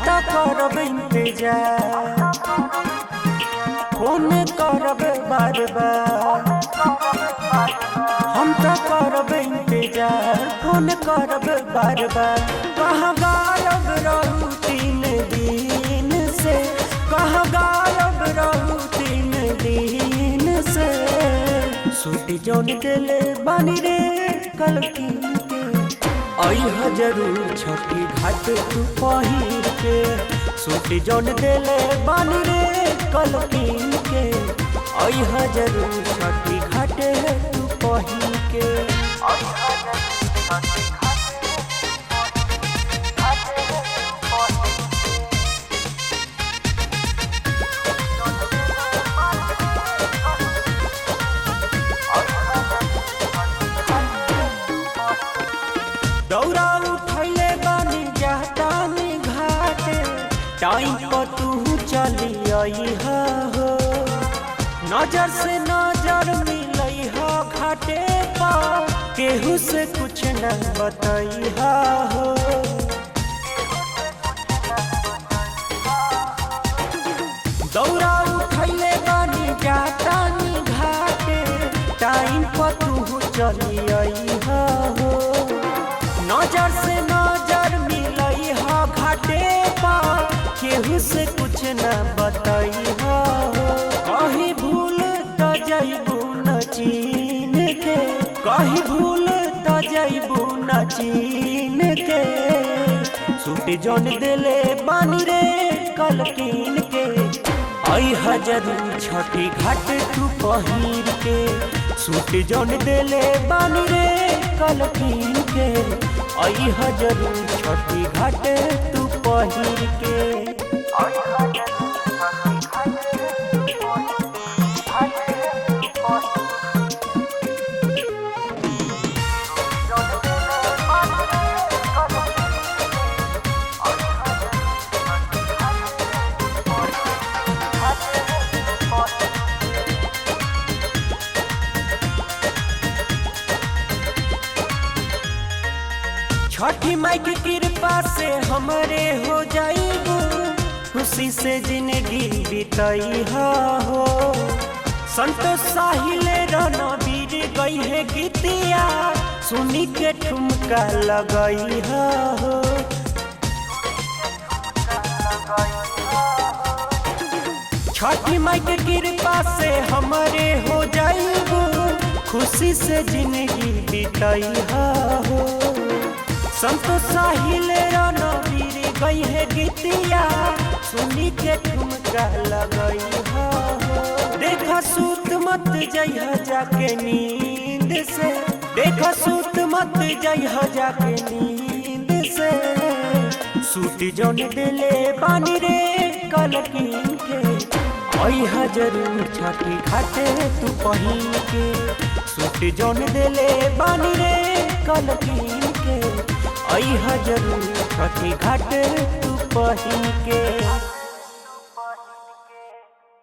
तो करब इंतजार, फोन करब बार बार। हम तो करब इंतजार, फोन करब बार बार। कहाँ गायब रहू 3 दिन से, कहाँ गायब रहू 3 दिन से। सूट जौन दिले बानी रे कल कीन के, अइह जरूर छठी घाट तू पहिर के। सूट जौन दिले बानी रे कल कीन के, अइह जरूर छठी घाट तू पहिर के। दौरा उठैले बानी जातानी घाटे, टाइम पर तू चली अइहा हो। नजर से नजर मिलइहा घाटे पर, केहू से कुछ न बतइहा हो। दौरा उठैले बानी जातानी घाटे, टाइम पर तू चली अइहा हो। नजर से नजर मिलइहा घाटे पर, केहू से कुछ न बतइहा हो। कहीं भूल त जइबू न चीन के, कहीं भूल त जइबू न चीन के। सूट जौन दिले बानी रे कल कीन के, अइह जरूर छठी घाट तू पहिर के। सूट जौन दिले बानी रे कल कीन के, अइह जरूर छठी घाट तू पहिर के। छठी माई की कृपा से हमरे हो जाइबू, खुशी से जिंदगी बितइहा हो। संतोष साहिल रणवीर गई है गीतिया, सुनी के ठुमका लगइहा हो। छठी माई के कृपा से हमरे हो जाइबू, खुशी से जिंदगी बितइहा हो। संतोष साहिल रणवीर गई है गीतिया, सुनी के ठुमका लगइहा हो। देखा सूत मत जइहा जाके नींद से, देखा सूत मत जइहा जाके नींद से। सूट जौन दिले बानी रे कल कीन के, अइह जरूर छठी घाट तू पहिर के। सूट जौन दिले बानी रे कल कीन के, अइह जरूर छठी घाट तू पहिर के।